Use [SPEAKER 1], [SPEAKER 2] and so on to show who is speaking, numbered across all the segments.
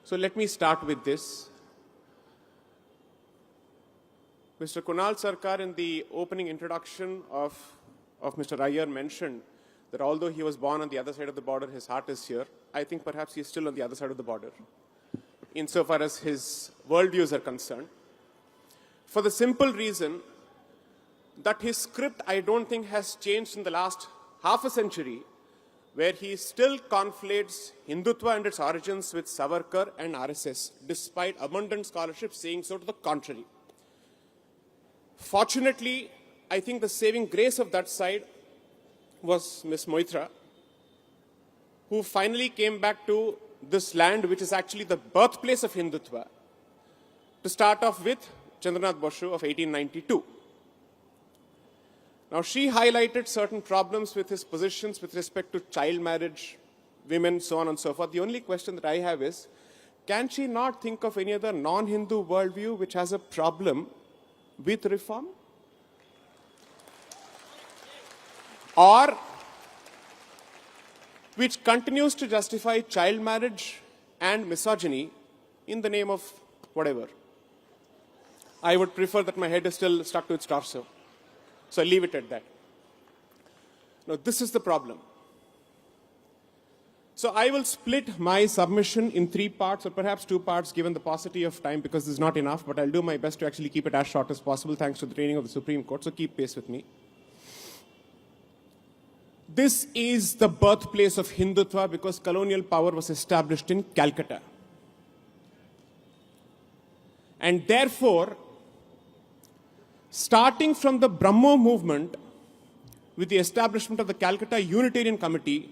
[SPEAKER 1] So let me start with this. Mr. Kunal Sarkar, in the opening introduction of Mr. Iyer, mentioned that although he was born on the other side of the border, his heart is here. I think perhaps he's still on the other side of the border, insofar as his worldviews are concerned. For the simple reason that his script, I don't think, has changed in the last half a century, where he still conflates hindutva and its origins with Savarkar and RSS, despite abundant scholarship saying so to the contrary. Fortunately, I think the saving grace of that side was Ms. Moitra, who finally came back to this land, which is actually the birthplace of hindutva, to start off with Chandranath Boshu of 1892. Now, she highlighted certain problems with his positions with respect to child marriage, women, so on and so forth. The only question that I have is, can she not think of any other non-Hindu worldview which has a problem with reform? Or which continues to justify child marriage and misogyny in the name of whatever? I would prefer that my head is still stuck to its torso. So I leave it at that. Now, this is the problem. So I will split my submission in 3 parts, or perhaps 2 parts, given the paucity of time, because this is not enough, but I'll do my best to actually keep it as short as possible, thanks to the training of the Supreme Court, so keep pace with me. This is the birthplace of Hindutva because colonial power was established in Calcutta. And therefore, starting from the Brahmo movement, with the establishment of the Calcutta Unitarian Committee,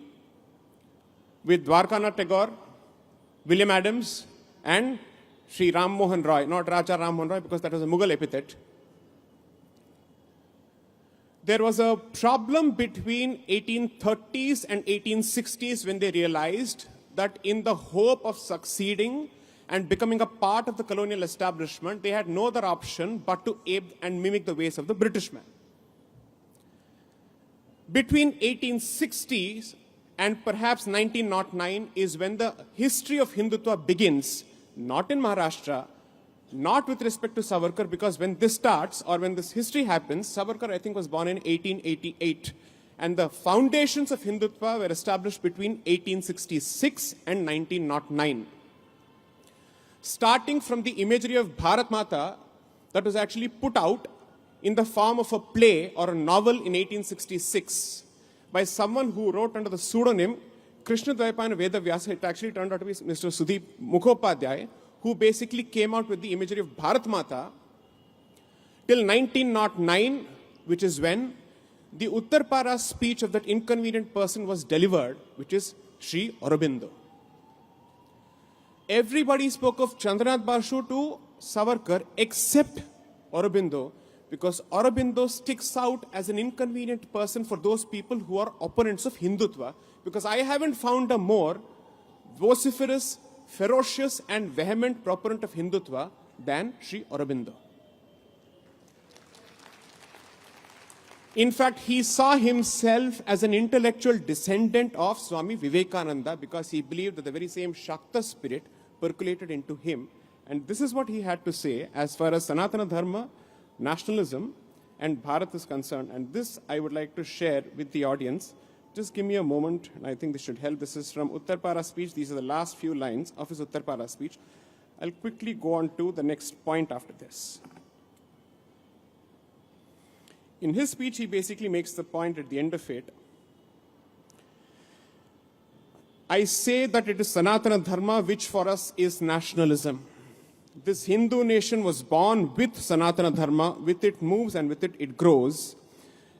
[SPEAKER 1] with Dwarkanath Tagore, William Adams, and Sri Ram Mohan Roy, not Raja Ram Mohan Roy because that was a Mughal epithet, there was a problem between 1830s and 1860s when they realized that in the hope of succeeding and becoming a part of the colonial establishment, they had no other option but to ape and mimic the ways of the British man. Between 1860s and perhaps 1909 is when the history of Hindutva begins, not in Maharashtra, not with respect to Savarkar, because when this starts, or when this history happens, Savarkar, I think, was born in 1888. And the foundations of Hindutva were established between 1866 and 1909. Starting from the imagery of Bharat Mata that was actually put out in the form of a play or a novel in 1866 by someone who wrote under the pseudonym Krishna Dvaipayana Veda Vyasa. It actually turned out to be Mr. Sudeep Mukhopadhyay, who basically came out with the imagery of Bharat Mata till 1909, which is when the Uttarpara speech of that inconvenient person was delivered, which is Sri Aurobindo. Everybody spoke of Chandranath Boshu to Savarkar except Aurobindo, because Aurobindo sticks out as an inconvenient person for those people who are opponents of Hindutva, because I haven't found a more vociferous, ferocious and vehement proponent of Hindutva than Sri Aurobindo. In fact, he saw himself as an intellectual descendant of Swami Vivekananda because he believed that the very same Shakta spirit percolated into him. And this is what he had to say as far as Sanatana Dharma, nationalism and Bharat is concerned. And this I would like to share with the audience. Just give me a moment, and I think this should help. This is from Uttarpara speech. These are the last few lines of his Uttarpara speech. I'll quickly go on to the next point after this. In his speech, he basically makes the point at the end of it. I say that it is Sanatana Dharma which for us is nationalism. This Hindu nation was born with Sanatana Dharma. With it moves and with it it grows.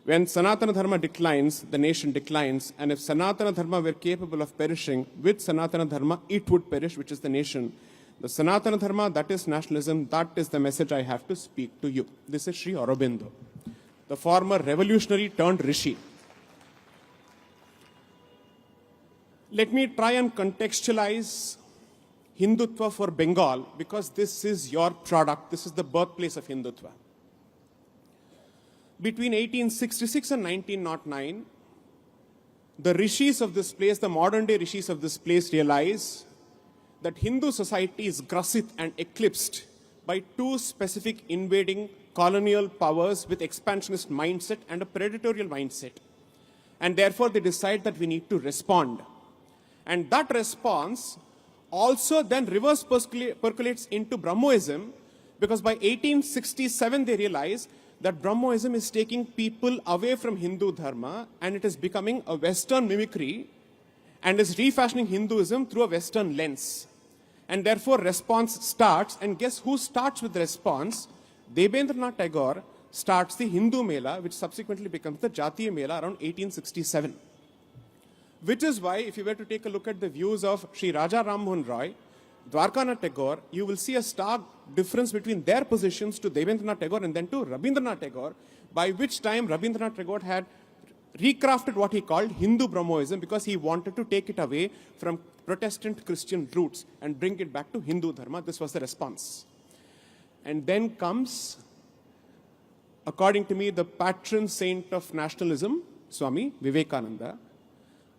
[SPEAKER 1] When Sanatana Dharma declines, the nation declines. And if Sanatana Dharma were capable of perishing, with Sanatana Dharma, it would perish, which is the nation. The Sanatana Dharma, that is nationalism, that is the message I have to speak to you. This is Sri Aurobindo, the former revolutionary turned rishi. Let me try and contextualize Hindutva for Bengal, because this is your product. This is the birthplace of Hindutva. Between 1866 and 1909, the rishis of this place, the modern day rishis of this place realize that Hindu society is grussit and eclipsed by two specific invading colonial powers with expansionist mindset and a predatorial mindset. And therefore, they decide that we need to respond. And that response also then reverse percolates into Brahmoism, because by 1867 they realize that Brahmoism is taking people away from Hindu dharma and it is becoming a Western mimicry and is refashioning Hinduism through a Western lens. And therefore response starts, and guess who starts with the response? Debendranath Tagore starts the Hindu Mela, which subsequently becomes the Jatiya Mela around 1867. Which is why, if you were to take a look at the views of Sri Raja Ram Mohan Roy, Dwarkanath Tagore, you will see a stark difference between their positions to Debendranath Tagore and then to Rabindranath Tagore, by which time Rabindranath Tagore had recrafted what he called Hindu Brahmoism, because he wanted to take it away from Protestant Christian roots and bring it back to Hindu Dharma. This was the response. And then comes, according to me, the patron saint of nationalism, Swami Vivekananda.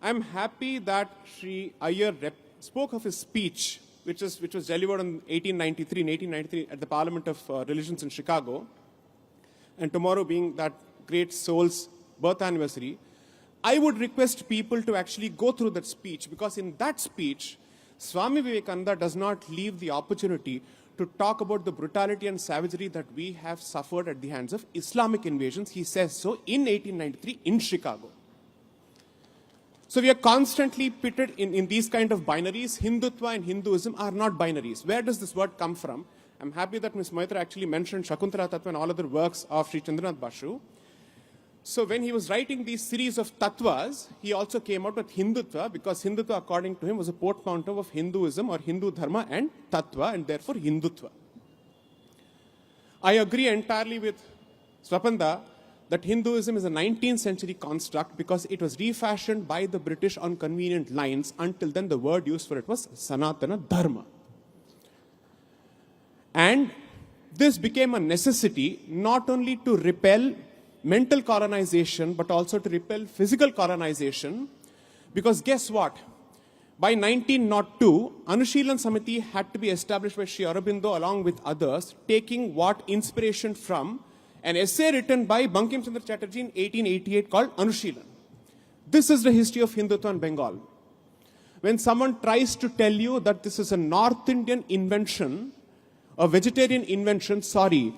[SPEAKER 1] I'm happy that Sri Iyer spoke of his speech, which was delivered in 1893 at the Parliament of Religions in Chicago. And tomorrow being that great soul's birth anniversary, I would request people to actually go through that speech, because in that speech, Swami Vivekananda does not leave the opportunity to talk about the brutality and savagery that we have suffered at the hands of Islamic invasions. He says so in 1893 in Chicago. So we are constantly pitted in these kind of binaries. Hindutva and Hinduism are not binaries. Where does this word come from? I'm happy that Ms. Maitra actually mentioned Shakuntala Tattva and all other works of Sri Chandranath Bashu. So when he was writing these series of tattvas, he also came out with Hindutva, because Hindutva, according to him, was a portmanteau of Hinduism or Hindu Dharma and Tattva, and therefore Hindutva. I agree entirely with Swapanda that Hinduism is a 19th century construct, because it was refashioned by the British on convenient lines. Until then, the word used for it was Sanatana Dharma. And this became a necessity not only to repel mental colonization, but also to repel physical colonization. Because guess what? By 1902, Anushilan Samiti had to be established by Sri Aurobindo along with others, taking what inspiration from an essay written by Bankim Chandra Chatterjee in 1888 called Anushilan. This is the history of Hindutva in Bengal. When someone tries to tell you that this is a North Indian invention, a vegetarian invention, sorry,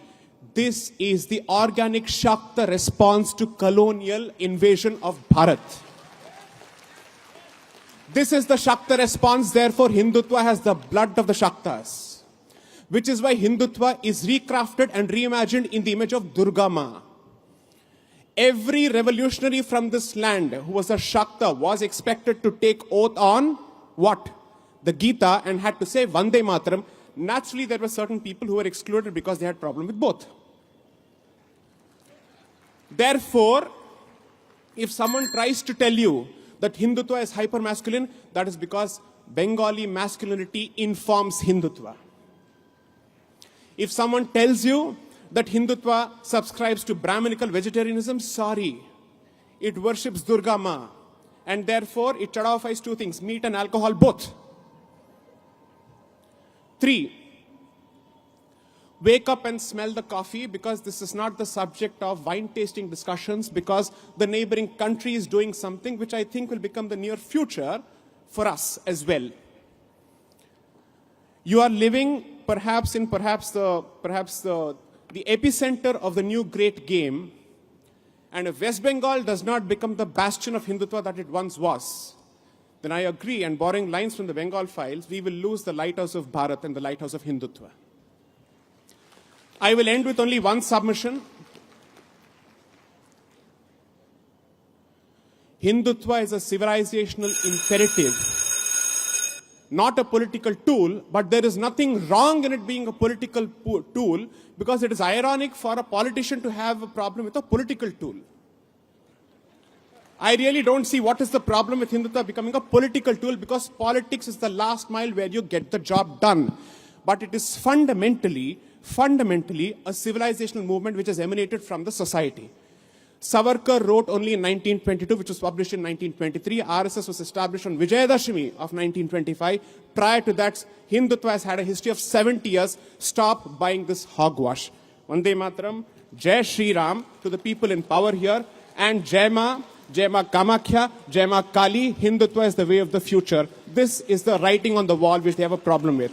[SPEAKER 1] this is the organic Shakta response to colonial invasion of Bharat. This is the Shakta response, therefore Hindutva has the blood of the Shaktas. Which is why Hindutva is recrafted and reimagined in the image of Durga Ma. Every revolutionary from this land who was a Shakta was expected to take oath on what? The Gita, and had to say Vande Mataram. Naturally, there were certain people who were excluded because they had problem with both. Therefore, if someone tries to tell you that Hindutva is hyper-masculine, that is because Bengali masculinity informs Hindutva. If someone tells you that Hindutva subscribes to Brahminical vegetarianism, sorry, it worships Durga Ma, and therefore it chadafies two things, meat and alcohol both. 3, wake up and smell the coffee, because this is not the subject of wine tasting discussions, because the neighboring country is doing something which I think will become the near future for us as well. You are living perhaps in the epicenter of the new great game, and if West Bengal does not become the bastion of Hindutva that it once was, then I agree, and borrowing lines from the Bengal files, we will lose the lighthouse of Bharat and the lighthouse of Hindutva. I will end with only one submission. Hindutva is a civilizational imperative, not a political tool, but there is nothing wrong in it being a political tool, because it is ironic for a politician to have a problem with a political tool. I really don't see what is the problem with Hindutva becoming a political tool, because politics is the last mile where you get the job done. But it is fundamentally a civilizational movement which has emanated from the society. Savarkar wrote only in 1922, which was published in 1923. RSS was established on Vijayadashami of 1925. Prior to that, Hindutva has had a history of 70 years. Stop buying this hogwash. Vande Mataram, Jai Shri Ram to the people in power here, and Jai Ma Kamakhya, Jai Ma Kali. Hindutva is the way of the future. This is the writing on the wall which they have a problem with.